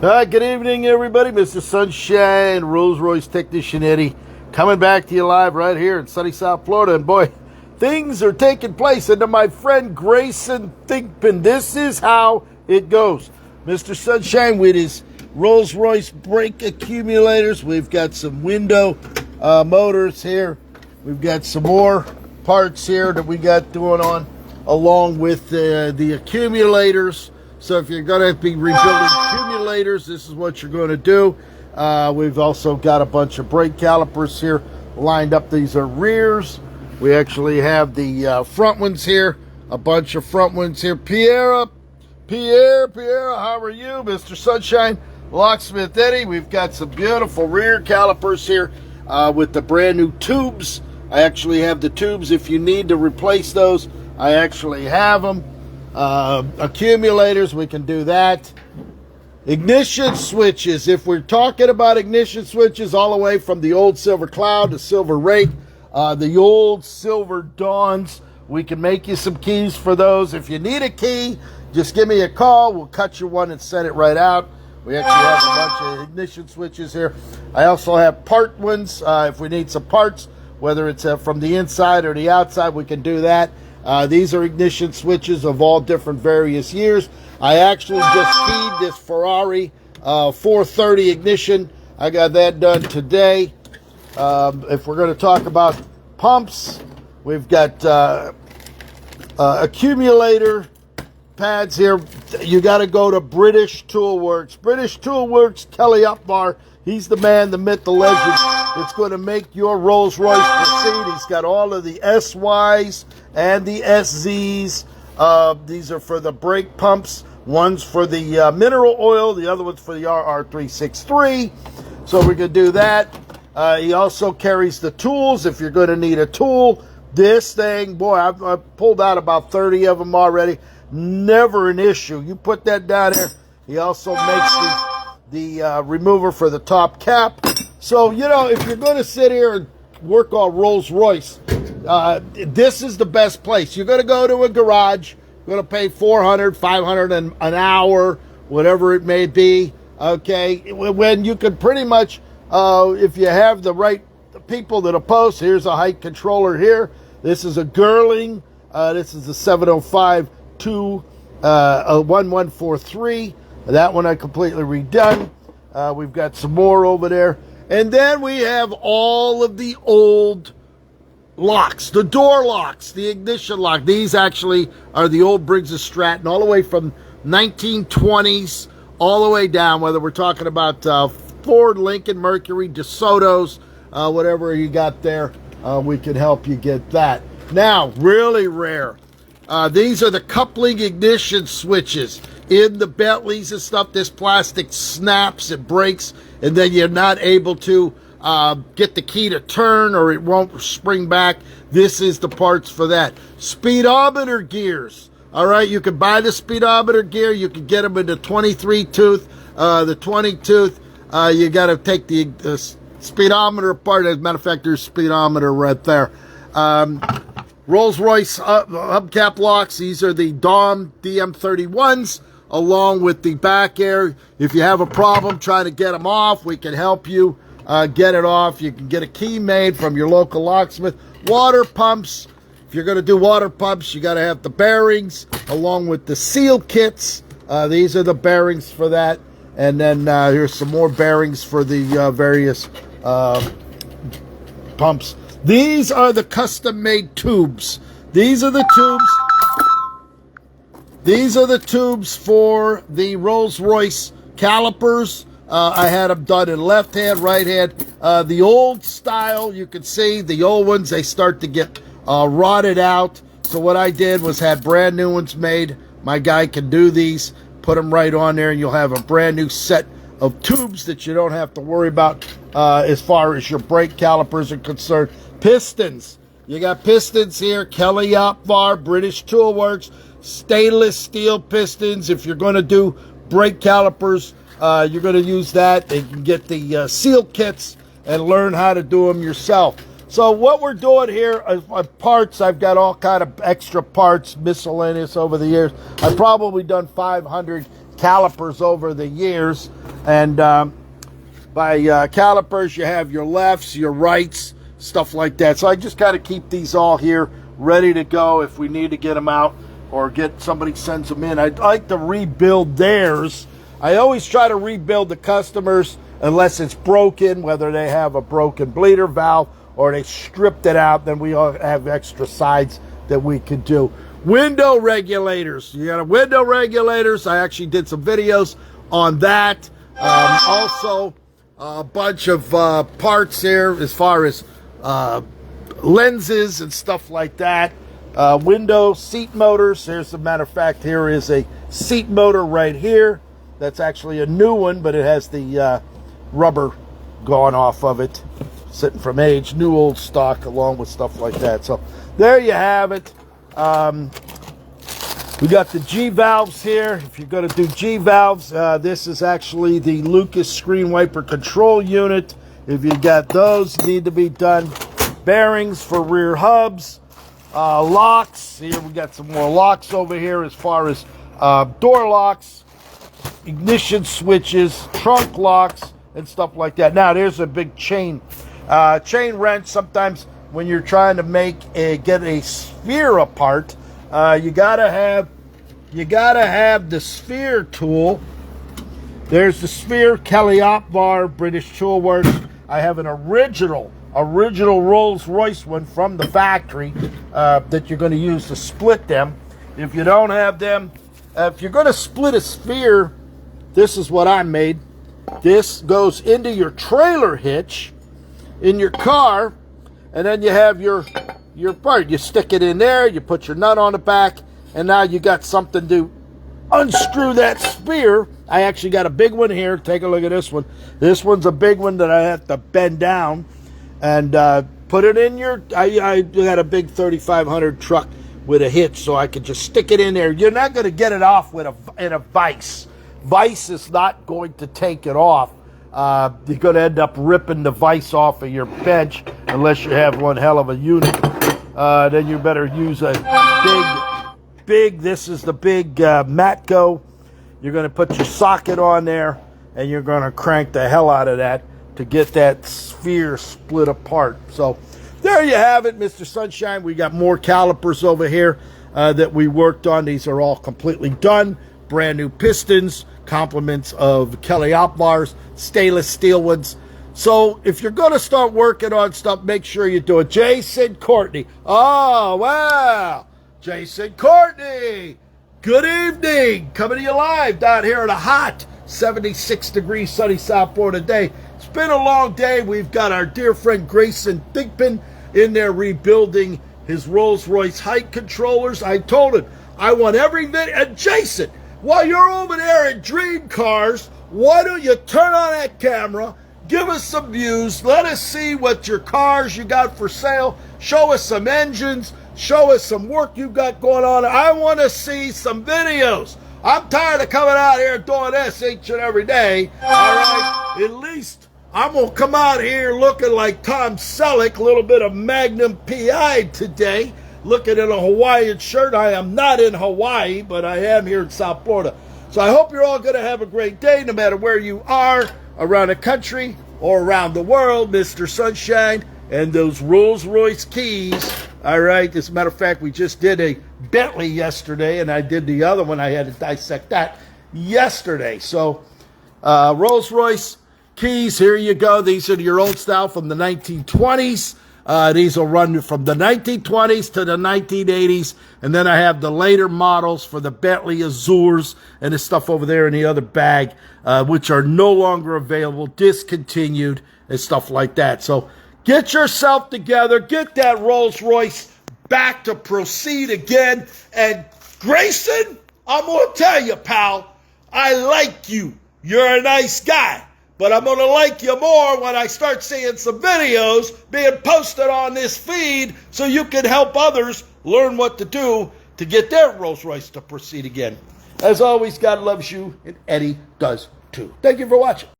Good evening, everybody. Mr. Sunshine, Rolls-Royce technician Eddie, coming back to you live right here in sunny South Florida. And boy, things are taking place. And to my friend Grayson Thinkpin, this is how it goes. Mr. Sunshine with his Rolls-Royce brake accumulators. We've got some window motors here. We've got some more parts here that we got going on, along with the accumulators. So if you're going to be rebuilding accumulators, this is what you're going to do. We've also got a bunch of brake calipers here lined up. These are rears. We actually have the front ones here, a bunch of front ones here. Pierre, how are you? Mr. Sunshine, Locksmith Eddie. We've got some beautiful rear calipers here with the brand new tubes. I actually have the tubes. If you need to replace those, I actually have them. Accumulators, we can do that. Ignition switches, if we're talking about ignition switches, all the way from the old Silver Cloud to Silver Rake, the old Silver Dawns, we can make you some keys for those. If you need a key, just give me a call. We'll cut you one and send it right out. We actually have a bunch of ignition switches here. I also have part ones. If we need some parts, whether it's from the inside or the outside, we can do that. These are ignition switches of all different various years. I actually just keyed this Ferrari 430 ignition. I got that done today. If we're going to talk about pumps, we've got accumulator pads here. You got to go to British Tool Works. British Tool Works, Kelly Upmar. He's the man, the myth, the legend. It's going to make your Rolls Royce proceed. He's got all of the SYs and the SZs. These are for the brake pumps. One's for the mineral oil. The other one's for the RR363. So we can do that. He also carries the tools if you're going to need a tool. This thing, boy, I've pulled out about 30 of them already. Never an issue. You put that down there. He also makes the remover for the top cap. So, you know, if you're going to sit here and work on Rolls-Royce, this is the best place. You're going to go to a garage. You're going to pay $400, $500 an hour, whatever it may be. Okay, when you can pretty much, if you have the right people that'll post, here's a height controller here. This is a Girling. This is a 705-1143. That one I completely redone. We've got some more over there. And then we have all of the old locks, the door locks, the ignition lock. These actually are the old Briggs & Stratton, all the way from 1920s, all the way down, whether we're talking about Ford, Lincoln, Mercury, DeSoto's, whatever you got there, we can help you get that. Now, really rare. These are the coupling ignition switches. In the Bentleys and stuff, this plastic snaps, it breaks, and then you're not able to get the key to turn, or it won't spring back. This is the parts for that. Speedometer gears. All right, you can buy the speedometer gear. You can get them in the 23 tooth, the 20 tooth. You got to take the speedometer apart. As a matter of fact, there's speedometer right there. Rolls-Royce hubcap locks. These are the Dom DM31s, along with the back air. If you have a problem trying to get them off, we can help you get it off. You can get a key made from your local locksmith. Water pumps. If you're going to do water pumps, you got to have the bearings along with the seal kits. These are the bearings for that. And then here's some more bearings for the various pumps. These are the custom-made tubes. These are the tubes. These are the tubes for the Rolls-Royce calipers. I had them done in left hand, right hand. The old style, you can see the old ones, they start to get rotted out. So what I did was had brand new ones made. My guy can do these, put them right on there, and you'll have a brand new set of tubes that you don't have to worry about as far as your brake calipers are concerned. Pistons. You got pistons here. Kelly Opvar, British Tool Works, stainless steel pistons. If you're going to do brake calipers, you're going to use that. You can get the seal kits and learn how to do them yourself. So what we're doing here are parts. I've got all kind of extra parts, miscellaneous over the years. I've probably done 500 calipers over the years. And by calipers, you have your lefts, your rights, stuff like that. So I just got to keep these all here ready to go if we need to get them out or get somebody sends them in. I'd like to rebuild theirs. I always try to rebuild the customers unless it's broken, whether they have a broken bleeder valve or they stripped it out, then we all have extra sides that we could do. Window regulators. You got a window regulators. I actually did some videos on that. Also, a bunch of parts here as far as lenses and stuff like that. Window seat motors. There's a matter of fact, here is a seat motor right here. That's actually a new one, but it has the rubber going off of it, sitting from age, new old stock, along with stuff like that. So there you have it. We got the G valves here. If you're going to do G valves, this is actually the Lucas screen wiper control unit. If you got those, need to be done. Bearings for rear hubs, locks. Here we got some more locks over here as far as door locks, ignition switches, trunk locks, and stuff like that. Now there's a big chain wrench. Sometimes when you're trying to get a sphere apart, you gotta have the sphere tool. There's the sphere, Kelly Opvar, British Tool Works. I have an original Rolls Royce one from the factory that you're going to use to split them. If you don't have them, if you're going to split a sphere, this is what I made. This goes into your trailer hitch in your car, and then you have your part. You stick it in there, you put your nut on the back, and now you got something to unscrew that sphere. I actually got a big one here. Take a look at this one. This one's a big one that I have to bend down and put it in your... I got a big 3500 truck with a hitch, so I could just stick it in there. You're not going to get it off with in a vise. Vise is not going to take it off. You're going to end up ripping the vise off of your bench unless you have one hell of a unit. Then you better use a big, this is the big Matco. You're going to put your socket on there, and you're going to crank the hell out of that to get that sphere split apart. So there you have it, Mr. Sunshine. We got more calipers over here that we worked on. These are all completely done. Brand new pistons, compliments of Kelly Opvars, stainless steel ones. So if you're going to start working on stuff, make sure you do it. Jason Courtney. Oh, wow. Jason Courtney. Good evening. Coming to you live down here in a hot 76 degrees sunny South Florida day. It's been a long day. We've got our dear friend Grayson Thigpen in there rebuilding his Rolls-Royce height controllers. I told him I want every video. And Jason, while you're over there at Dream Cars, why don't you turn on that camera, give us some views, let us see what your cars you got for sale, show us some engines, show us some work you've got going on. I want to see some videos. I'm tired of coming out here doing this each and every day. All right, at least I'm going to come out here looking like Tom Selleck, a little bit of Magnum PI today, looking at a Hawaiian shirt. I am not in Hawaii, but I am here in South Florida. So I hope you're all going to have a great day, no matter where you are, around the country or around the world. Mr. Sunshine and those Rolls-Royce keys. All right, as a matter of fact, we just did a Bentley yesterday, and I did the other one. I had to dissect that yesterday. So Rolls-Royce keys, here you go. These are your old style from the 1920s. These will run from the 1920s to the 1980s. And then I have the later models for the Bentley Azures and the stuff over there in the other bag, which are no longer available, discontinued, and stuff like that. So get yourself together. Get that Rolls-Royce back to proceed again. And Grayson, I'm going to tell you, pal, I like you. You're a nice guy. But I'm going to like you more when I start seeing some videos being posted on this feed so you can help others learn what to do to get their Rolls Royce to proceed again. As always, God loves you, and Eddie does too. Thank you for watching.